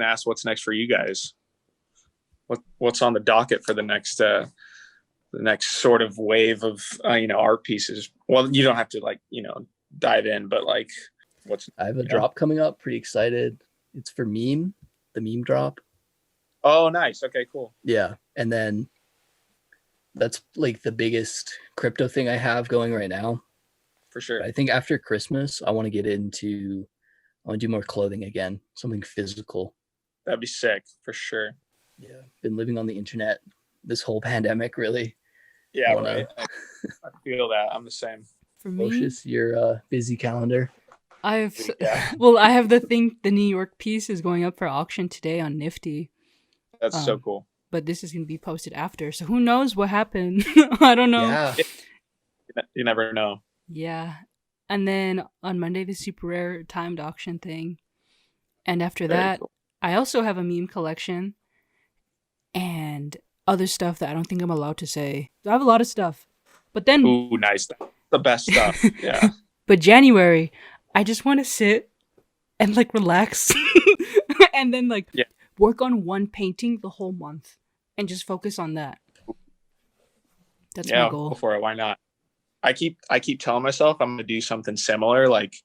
Speaker 3: ask what's next for you guys. What's on the docket for the next sort of wave of art pieces. Well, you don't have to like dive in, but like
Speaker 2: I have a drop coming up. Pretty excited. It's for the meme drop.
Speaker 3: Oh, nice. Okay, cool.
Speaker 2: Yeah, and then that's like the biggest crypto thing I have going right now.
Speaker 3: For sure.
Speaker 2: I think after Christmas, I want to do more clothing again, something physical.
Speaker 3: That'd be sick for sure.
Speaker 2: Yeah, been living on the internet this whole pandemic, really.
Speaker 3: Yeah, right. I feel that. I'm the same.
Speaker 1: For me,
Speaker 2: Fewocious, your busy calendar.
Speaker 1: I have the New York piece is going up for auction today on Nifty.
Speaker 3: That's so cool.
Speaker 1: But this is going to be posted after, so who knows what happened? I don't know.
Speaker 2: Yeah.
Speaker 3: You never know.
Speaker 1: Yeah. And then on Monday, the super rare timed auction thing. And after that, cool. I also have a meme collection and other stuff that I don't think I'm allowed to say. I have a lot of stuff. But then...
Speaker 3: Ooh, nice stuff. The best stuff. Yeah.
Speaker 1: But January, I just want to sit and like relax and then like work on one painting the whole month and just focus on that. That's my goal.
Speaker 3: Go for it. Why not? I keep telling myself I'm gonna do something similar. Like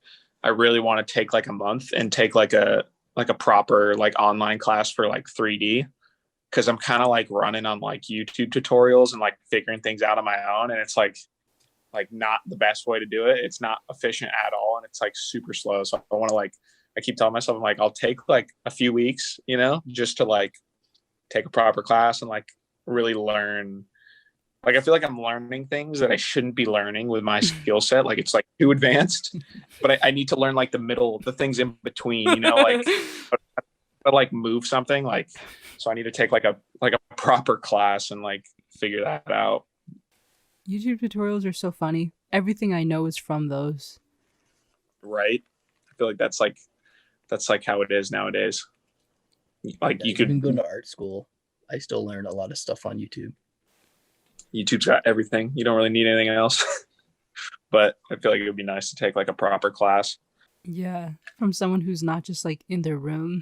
Speaker 3: I really want to take like a month and take like a proper like online class for like 3D, because I'm kind of like running on like YouTube tutorials and like figuring things out on my own, and it's like not the best way to do it. It's not efficient at all, and it's like super slow. So I want to like, I keep telling myself I'm like, I'll take like a few weeks, just to like take a proper class and like really learn. Like, I feel like I'm learning things that I shouldn't be learning with my skill set. Like, it's like too advanced, but I need to learn like the things in between, like, but like move something like, so I need to take like a proper class and like figure that out.
Speaker 1: YouTube tutorials are so funny. Everything I know is from those.
Speaker 3: Right. I feel like that's like how it is nowadays. Like
Speaker 2: Yeah,
Speaker 3: you could
Speaker 2: even going to art school, I still learn a lot of stuff on YouTube.
Speaker 3: YouTube's got everything. You don't really need anything else. But I feel like it would be nice to take like a proper class.
Speaker 1: Yeah, from someone who's not just like in their room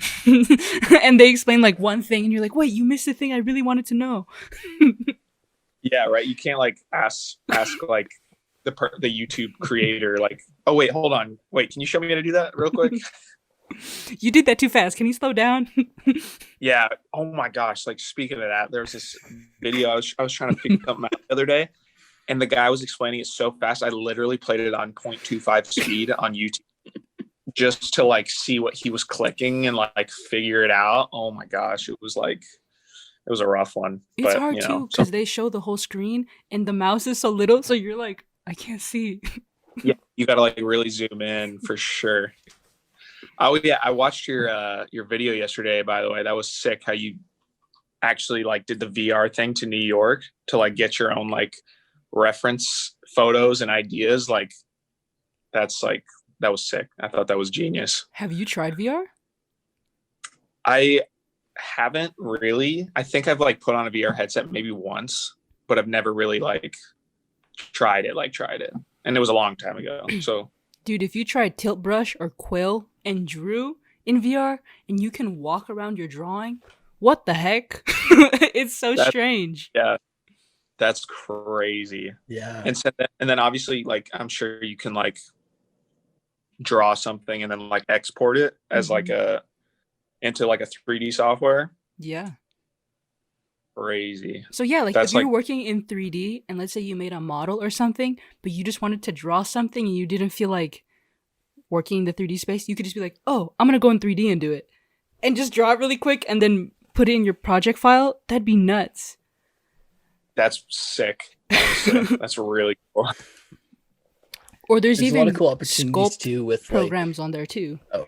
Speaker 1: and they explain like one thing and you're like, wait, you missed the thing I really wanted to know.
Speaker 3: Yeah, right. You can't like ask like the YouTube creator like, oh wait, hold on, wait, can you show me how to do that real quick?
Speaker 1: You did that too fast. Can you slow down?
Speaker 3: Yeah. Oh my gosh. Like speaking of that, there was this video I was trying to figure something out the other day, and the guy was explaining it so fast. I literally played it on 0.25 speed on YouTube just to like see what he was clicking and like figure it out. Oh my gosh, it was a rough one.
Speaker 1: It's
Speaker 3: But
Speaker 1: hard too because they show the whole screen and the mouse is so little, so you're like, I can't see.
Speaker 3: yeah, you gotta like really zoom in for sure. Oh yeah, I watched your video yesterday, by the way. That was sick how you actually like did the VR thing to New York to like get your own like reference photos and ideas. Like that was sick. I thought that was genius.
Speaker 1: Have you tried VR?
Speaker 3: I haven't really. I think I've like put on a VR headset maybe once, but I've never really like tried it. And it was a long time ago. So
Speaker 1: dude, if you try Tilt Brush or Quill and Drew in VR and you can walk around your drawing, what the heck? It's so strange.
Speaker 3: Yeah, that's crazy.
Speaker 2: Yeah.
Speaker 3: And then obviously like I'm sure you can like draw something and then like export it as like into like a 3D software.
Speaker 1: Yeah.
Speaker 3: Crazy.
Speaker 1: So yeah, like
Speaker 3: that's
Speaker 1: if you're working in 3D and let's say you made a model or something, but you just wanted to draw something and you didn't feel like working in the 3D space, you could just be like, oh, I'm gonna go in 3D and do it. And just draw it really quick and then put it in your project file. That'd be nuts.
Speaker 3: That's sick. Honestly. That's really cool.
Speaker 1: Or there's even
Speaker 2: a lot of cool opportunities too with
Speaker 1: programs on there too.
Speaker 2: Oh.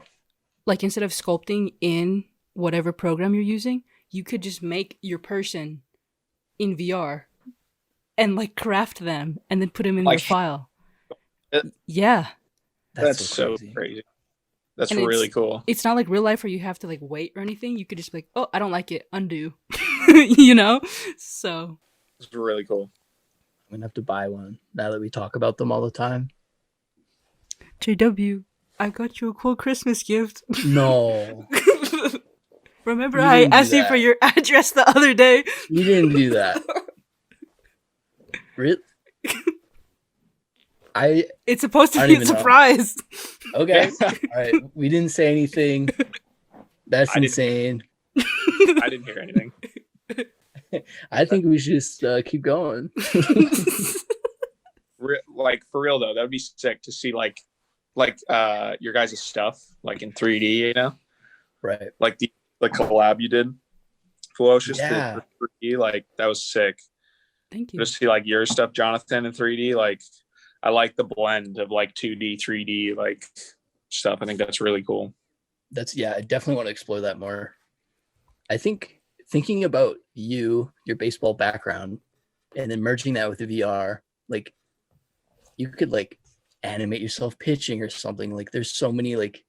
Speaker 1: Like instead of sculpting in whatever program you're using, you could just make your person in VR and like craft them and then put them in your file. Yeah.
Speaker 3: That's so crazy. That's really cool.
Speaker 1: It's not like real life where you have to like wait or anything. You could just be like, oh, I don't like it. Undo. You know? So.
Speaker 3: It's really cool.
Speaker 2: I'm going to have to buy one now that we talk about them all the time.
Speaker 1: JW, I got you a cool Christmas gift.
Speaker 2: No.
Speaker 1: Remember I asked you for your address the other day?
Speaker 2: You didn't do that. Really?
Speaker 1: It's supposed to be a surprise.
Speaker 2: Okay. All right. We didn't say anything. That's insane.
Speaker 3: I didn't hear anything.
Speaker 2: I think we should just keep going.
Speaker 3: Like for real though, that would be sick to see like your guys' stuff like in 3D, you know?
Speaker 2: Right.
Speaker 3: Like the collab you did, Fewocious.
Speaker 2: Yeah.
Speaker 3: 3D, like that was sick.
Speaker 1: Thank you.
Speaker 3: Just see like your stuff, Jonathan, in 3D. Like I like the blend of like 2D, 3D like stuff. I think that's really cool.
Speaker 2: I definitely want to explore that more. I think thinking about your baseball background and then merging that with the VR, like you could like animate yourself pitching or something. Like there's so many like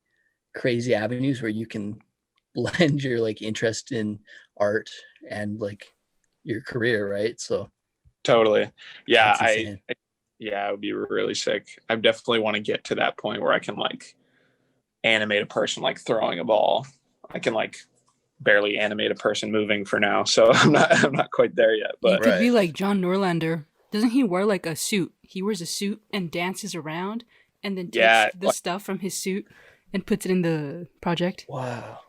Speaker 2: crazy avenues where you can blend your like interest in art and like your career, right? So
Speaker 3: totally. Yeah, it would be really sick. I definitely want to get to that point where I can like animate a person like throwing a ball. I can like barely animate a person moving for now, so I'm not quite there yet. But
Speaker 1: you could be like John Norlander. Doesn't he wear like a suit? He wears a suit and dances around and then takes the stuff from his suit and puts it in the project.
Speaker 2: Wow.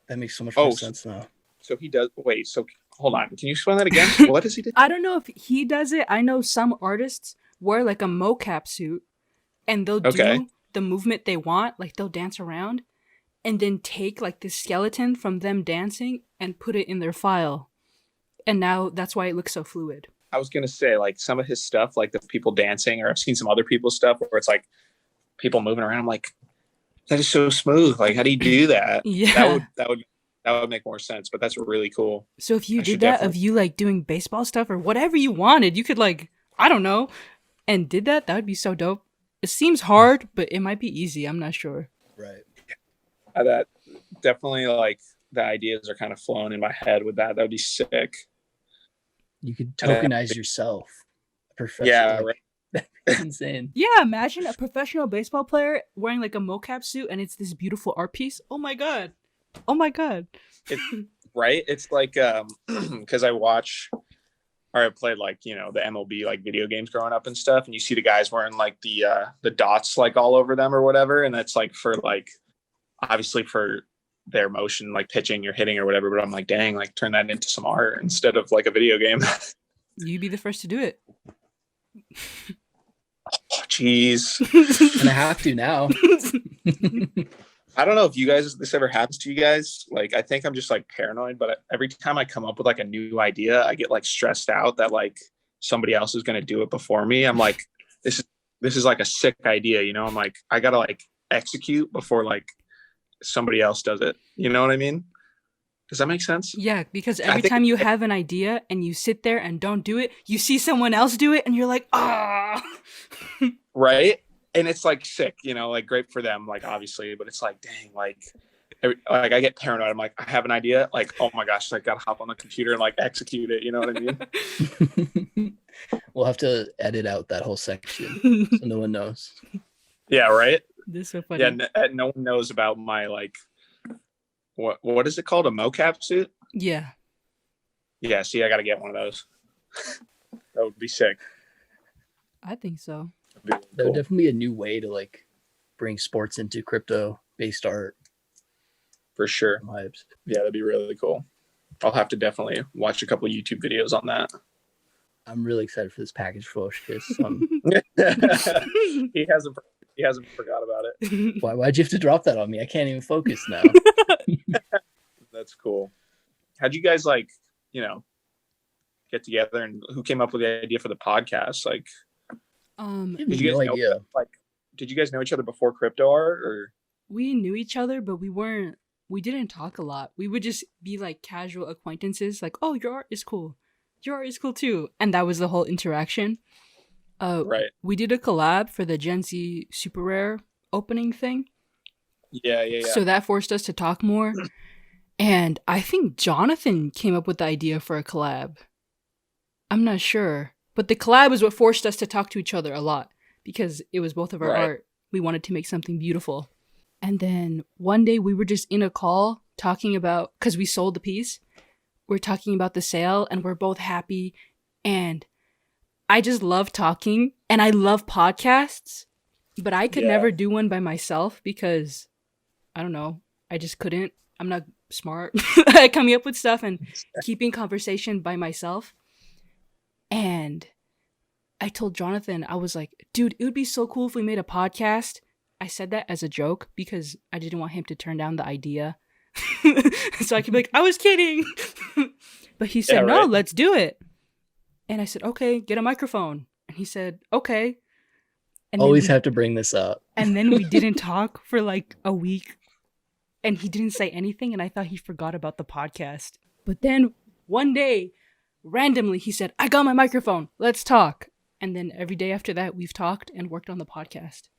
Speaker 2: That makes so much more sense now.
Speaker 3: So he does. Wait, so hold on. Can you explain that again? What does he do?
Speaker 1: I don't know if he does it. I know some artists wear like a mocap suit and they'll do the movement they want. Like they'll dance around and then take like the skeleton from them dancing and put it in their file. And now that's why it looks so fluid.
Speaker 3: I was going to say like some of his stuff, like the people dancing, or I've seen some other people's stuff where it's like people moving around. I'm like, that is so smooth. Like, how do you do that?
Speaker 1: Yeah.
Speaker 3: That would make more sense, but that's really cool.
Speaker 1: So if you did that of you like doing baseball stuff or whatever you wanted, you could like, I don't know, and did that would be so dope. It seems hard, but it might be easy. I'm not sure.
Speaker 2: Right.
Speaker 3: That definitely like the ideas are kind of flowing in my head with that. That would be sick.
Speaker 2: You could
Speaker 3: And then-
Speaker 2: tokenize yourself.
Speaker 3: Yeah,
Speaker 2: Like,
Speaker 3: right.
Speaker 2: That's insane.
Speaker 1: Yeah, imagine a professional baseball player wearing like a mocap suit and it's this beautiful art piece. Oh my god. Oh my god.
Speaker 3: Right? It's like because I watch or I played like, you know, the MLB like video games growing up and stuff, and you see the guys wearing like the dots like all over them or whatever, and that's like for like obviously for their motion, like pitching or hitting or whatever. But I'm like, dang, like turn that into some art instead of like a video game.
Speaker 1: You'd be the first to do it.
Speaker 3: Jeez.
Speaker 2: And I have to now.
Speaker 3: I don't know if you guys, this ever happens to you guys. Like, I think I'm just like paranoid, but every time I come up with like a new idea, I get like stressed out that like somebody else is going to do it before me. I'm like, this is like a sick idea. You know, I'm like, I got to like execute before like somebody else does it. You know what I mean? Does that make sense?
Speaker 1: Yeah, because every time you have an idea and you sit there and don't do it, you see someone else do it and you're like, ah.
Speaker 3: Right. And it's like sick, you know, like great for them, like obviously, but it's like, dang, like I get paranoid. I'm like, I have an idea, like, oh my gosh, I gotta hop on the computer and like execute it. You know what I mean?
Speaker 2: We'll have to edit out that whole section so no one knows.
Speaker 3: Yeah, right.
Speaker 1: This is so funny.
Speaker 3: Yeah, no one knows about my like, what is it called? A mocap suit?
Speaker 1: Yeah.
Speaker 3: Yeah. See, I gotta get one of those. That would be sick.
Speaker 1: I think so.
Speaker 2: That would definitely be a new way to like bring sports into crypto-based art.
Speaker 3: For sure.
Speaker 2: Vibes.
Speaker 3: Yeah, that'd be really cool. I'll have to definitely watch a couple of YouTube videos on that.
Speaker 2: I'm really excited for this package, Fewocious.
Speaker 3: He hasn't forgot about it.
Speaker 2: Why'd you have to drop that on me? I can't even focus now.
Speaker 3: That's cool. How'd you guys like, you know, get together, and who came up with the idea for the podcast? Like, did you guys know, like, did you guys know each other before crypto art, or?
Speaker 1: We knew each other, but we didn't talk a lot. We would just be like casual acquaintances, like, oh, your art is cool. Your art is cool too. And that was the whole interaction. Right. We did a collab for the Gen Z Super Rare opening thing.
Speaker 3: Yeah.
Speaker 1: So that forced us to talk more. And I think Jonathan came up with the idea for a collab. I'm not sure. But the collab is what forced us to talk to each other a lot because it was both of our art. We wanted to make something beautiful. And then one day we were just in a call talking about, because we sold the piece, we're talking about the sale and we're both happy. And I just love talking and I love podcasts, but I could never do one by myself because, I don't know, I just couldn't. I'm not smart at coming up with stuff and keeping conversation by myself. And I told Jonathan, I was like, dude, it would be so cool if we made a podcast. I said that as a joke because I didn't want him to turn down the idea. So I could be like, I was kidding. But he said, no, let's do it. And I said, okay, get a microphone. And he said, okay. And
Speaker 2: always have to bring this up.
Speaker 1: And then we didn't talk for like a week. And he didn't say anything. And I thought he forgot about the podcast. But then one day, randomly, he said, I got my microphone. Let's talk. And then every day after that, we've talked and worked on the podcast.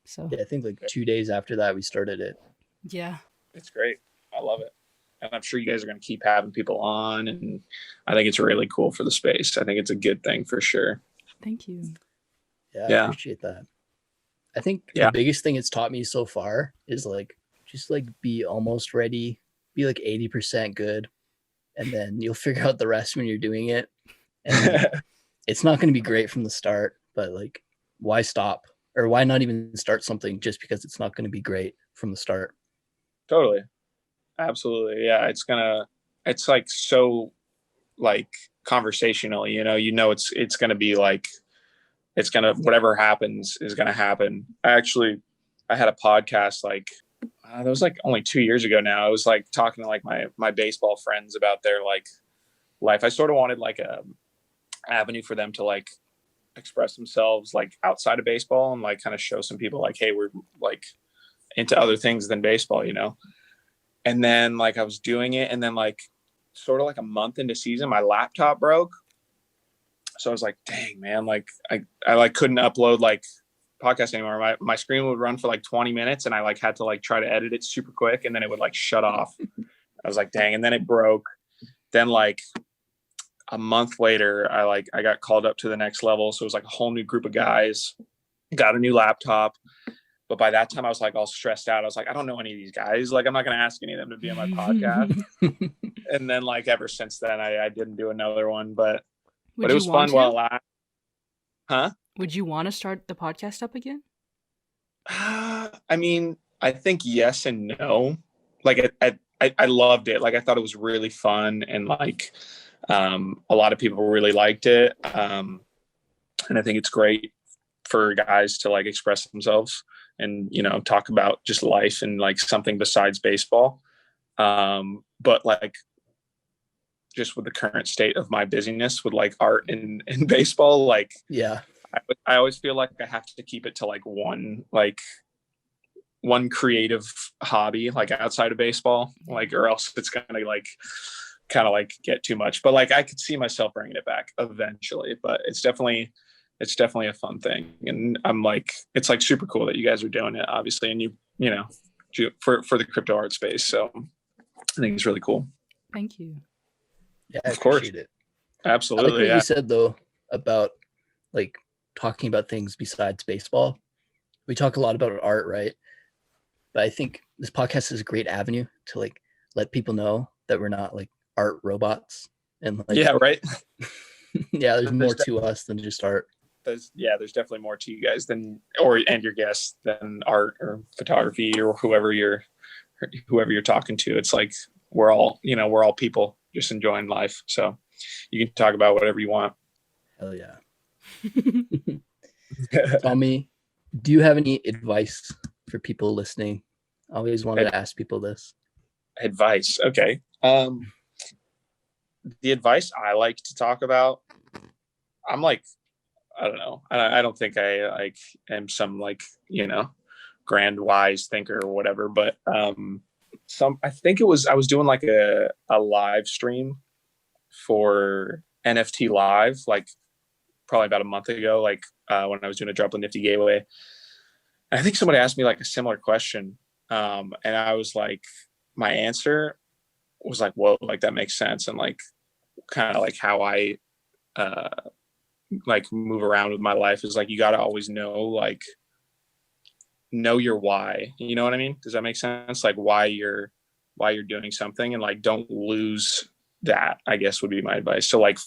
Speaker 1: So
Speaker 2: yeah, I think like 2 days after that, we started it.
Speaker 1: Yeah.
Speaker 3: It's great. I love it. And I'm sure you guys are going to keep having people on. And I think it's really cool for the space. I think it's a good thing for sure.
Speaker 1: Thank you.
Speaker 2: Yeah, I appreciate that. I think the biggest thing it's taught me so far is like, just like be almost ready, be like 80% good. And then you'll figure out the rest when you're doing it. And it's not going to be great from the start, but like, why stop? Or why not even start something just because it's not going to be great from the start?
Speaker 3: Totally. Absolutely. Yeah. It's like so like conversational, you know, it's going to be like, whatever happens is going to happen. I had a podcast like, that was like only 2 years ago now. I was like talking to like my baseball friends about their like life. I sort of wanted like a avenue for them to like express themselves like outside of baseball and like kind of show some people like, hey, we're like into other things than baseball, you know? And then like I was doing it, and then like sort of like a month into season, my laptop broke. So I was like, dang, man, like I like couldn't upload like podcast anymore. My screen would run for like 20 minutes and I like had to like try to edit it super quick, and then it would like shut off. I was like, dang. And then it broke. Then like a month later, I got called up to the next level. So it was like a whole new group of guys, got a new laptop. But by that time I was like all stressed out. I was like, I don't know any of these guys. Like, I'm not going to ask any of them to be on my podcast. And then like ever since then, I didn't do another one, but it was fun while it lasted. Huh?
Speaker 1: Would you want to start the podcast up again?
Speaker 3: I mean, I think yes and no. Like I loved it. Like I thought it was really fun, and like a lot of people really liked it. And I think it's great for guys to like express themselves and, you know, talk about just life and like something besides baseball. But like just with the current state of my busyness with like art and baseball, like,
Speaker 2: yeah,
Speaker 3: I always feel like I have to keep it to like one creative hobby, like outside of baseball, like, or else it's gonna like kind of like get too much. But like I could see myself bringing it back eventually, but it's definitely a fun thing. And I'm like, it's like super cool that you guys are doing it, obviously, and you know, for the crypto art space. So I think it's really cool.
Speaker 1: Thank you.
Speaker 2: Yeah, I appreciate it.
Speaker 3: Absolutely.
Speaker 2: I like what you said though about like talking about things besides baseball. We talk a lot about art, right? But I think this podcast is a great avenue to like let people know that we're not like art robots. And like,
Speaker 3: yeah, right.
Speaker 2: Yeah, there's more to us than just art.
Speaker 3: There's definitely more to you guys and your guests than art or photography or whoever you're talking to. It's like we're all people just enjoying life. So you can talk about whatever you want.
Speaker 2: Hell yeah. Tommy, do you have any advice for people listening? I always wanted to ask people this. Advice.
Speaker 3: Okay. The advice I like to talk about, I'm like, I don't know. I don't think I like am some like, you know, grand wise thinker or whatever, but I think I was doing like a live stream for NFT Live, like probably about a month ago, like when I was doing a Drop the Nifty Gateway. I think somebody asked me like a similar question. And I was like, my answer was like, whoa, like that makes sense. And like, kind of like how I like move around with my life is like, you got to always know your why, you know what I mean? Does that make sense? Like why you're doing something, and like, don't lose that, I guess would be my advice. So like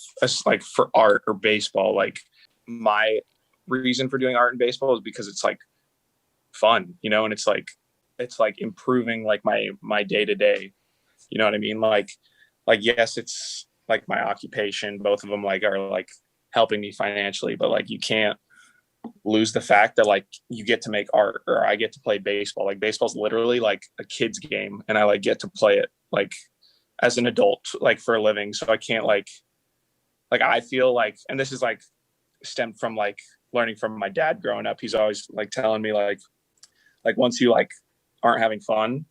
Speaker 3: for art or baseball, like my reason for doing art and baseball is because it's like fun, you know, and it's like improving like my day to day, you know what I mean? Like yes, it's like my occupation, both of them like are like helping me financially, but like you can't lose the fact that like you get to make art, or I get to play baseball. Like baseball's literally like a kid's game, and I like get to play it like as an adult, like for a living. So I can't like I feel like, and this is like stemmed from like learning from my dad growing up. He's always like telling me like once you like aren't having fun,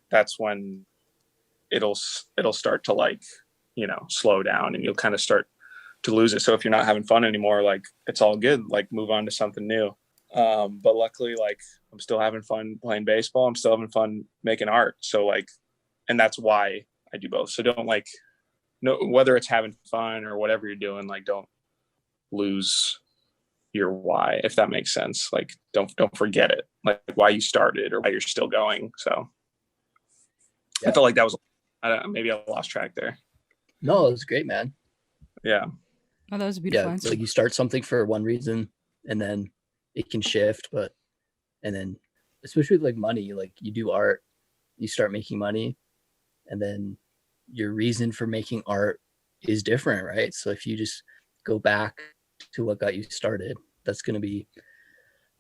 Speaker 3: that's when it'll start to like, you know, slow down, and you'll kind of start to lose it. So if you're not having fun anymore, like it's all good, like move on to something new. But luckily, like I'm still having fun playing baseball. I'm still having fun making art. So like, and that's why I do both. So don't like, no, whether it's having fun or whatever you're doing, like don't lose your why, if that makes sense. Like don't forget it, like why you started or why you're still going. So yeah. I felt like that was, maybe I lost track there.
Speaker 2: No, it was great, man.
Speaker 3: Yeah.
Speaker 1: Oh, that was a beautiful answer.
Speaker 2: Like you start something for one reason, and then it can shift, and then especially with like money, like you do art, you start making money, and then your reason for making art is different, right? So if you just go back to what got you started, that's going to be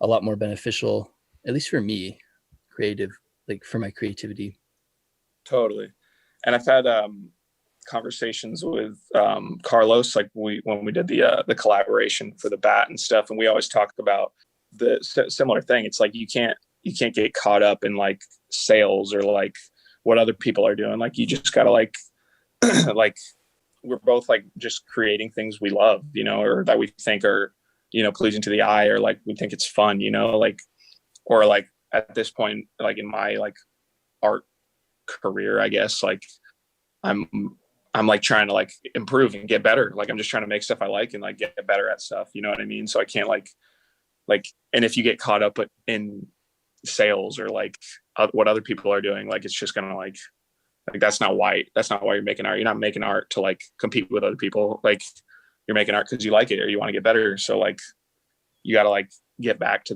Speaker 2: a lot more beneficial, at least for me, like for my creativity.
Speaker 3: Totally. And I've had conversations with Carlos, like when we did the collaboration for the bat and stuff, and we always talk about the similar thing. It's like you can't get caught up in like sales or like what other people are doing. Like you just gotta like like we're both like just creating things we love, you know, or that we think are, you know, pleasing to the eye, or like we think it's fun, you know, like, or like at this point, like in my like art career, I guess, like I'm like trying to like improve and get better. Like I'm just trying to make stuff I like and like get better at stuff. You know what I mean? So I can't like, and if you get caught up in sales or like what other people are doing, like it's just gonna like that's not why you're making art. You're not making art to like compete with other people. Like you're making art because you like it or you want to get better. So like you got to like get back to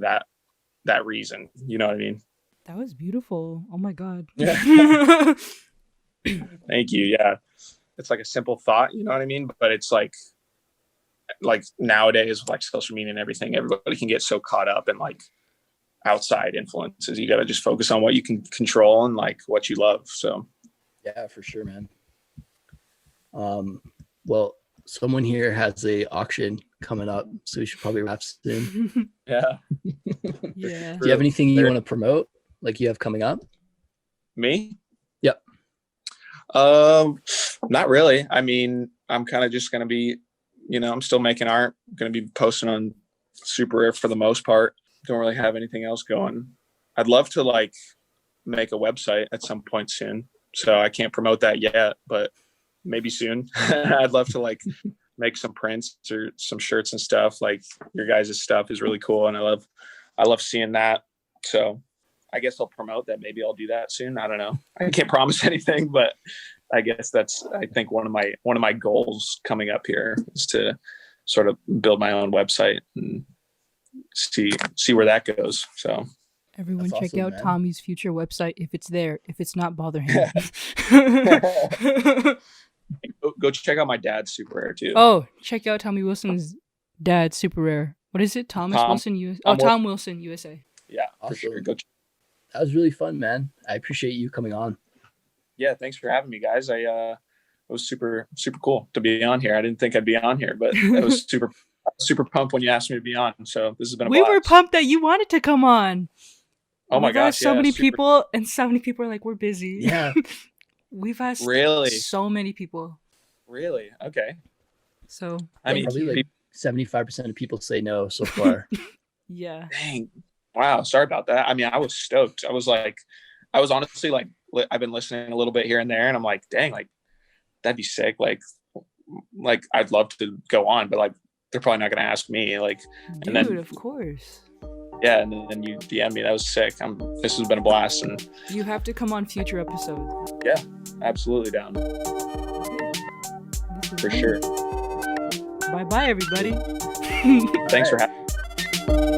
Speaker 3: that reason. You know what I mean?
Speaker 1: That was beautiful. Oh my God.
Speaker 3: Yeah. Thank you. Yeah. It's like a simple thought, you know what I mean? But it's like nowadays with like social media and everything, everybody can get so caught up in like outside influences. You got to just focus on what you can control and like what you love. So
Speaker 2: yeah, for sure, man. Well, someone here has a auction coming up, so we should probably wrap soon.
Speaker 3: yeah.
Speaker 1: Yeah.
Speaker 2: Do you have anything you want to promote, like you have coming up?
Speaker 3: Me?
Speaker 2: Yep.
Speaker 3: Not really. I mean, I'm kind of just gonna be, I'm still making art. I'm gonna be posting on Super Rare for the most part. Don't really have anything else going. I'd love to like make a website at some point soon. So I can't promote that yet, but maybe soon. I'd love to like make some prints or some shirts and stuff. Like your guys' stuff is really cool, and I love seeing that. So I guess I'll promote that. Maybe I'll do that soon. I don't know. I can't promise anything, but I guess I think one of my goals coming up here is to sort of build my own website and see where that goes. So
Speaker 1: everyone
Speaker 2: That's
Speaker 1: check
Speaker 2: awesome,
Speaker 1: out
Speaker 2: man.
Speaker 1: Tommy's future website if it's there. If it's not, bother him.
Speaker 3: go check out my dad's Super Rare too.
Speaker 1: Oh, check out Tommy Wilson's dad, Super Rare. What is it? Thomas
Speaker 3: Tom-
Speaker 1: Wilson USA.
Speaker 3: Tom
Speaker 1: Tom Wilson USA.
Speaker 3: Yeah, for
Speaker 2: Awesome.
Speaker 3: sure.
Speaker 2: That was really fun, man. I appreciate you coming on.
Speaker 3: Yeah, thanks for having me, guys. It was super cool to be on here. I didn't think I'd be on here, but it was super pumped when you asked me to be on. So this has been a
Speaker 1: We
Speaker 3: blast.
Speaker 1: were pumped that you wanted to come on.
Speaker 3: Oh my
Speaker 1: We've asked
Speaker 3: gosh,
Speaker 1: so
Speaker 3: yeah,
Speaker 1: many
Speaker 3: super-
Speaker 1: people, and so many people are like, we're busy.
Speaker 2: Yeah.
Speaker 1: We've asked
Speaker 3: Really?
Speaker 1: so many people.
Speaker 3: Really? Okay.
Speaker 1: So
Speaker 3: I mean,
Speaker 2: probably like 75% of people say no so far.
Speaker 1: yeah.
Speaker 3: dang. Wow. Sorry about that. I mean, I was stoked. I was honestly like, I've been listening a little bit here and there, and I'm like, dang, like that'd be sick. Like I'd love to go on, but like they're probably not going to ask me. Like,
Speaker 1: Dude,
Speaker 3: and then
Speaker 1: of course.
Speaker 3: yeah, and then you DM me. That was sick. This has been a blast, and
Speaker 1: You have to come on future episodes.
Speaker 3: absolutely down
Speaker 1: This is
Speaker 3: for
Speaker 1: fun.
Speaker 3: sure.
Speaker 1: Bye-bye, everybody.
Speaker 3: Thanks for having me.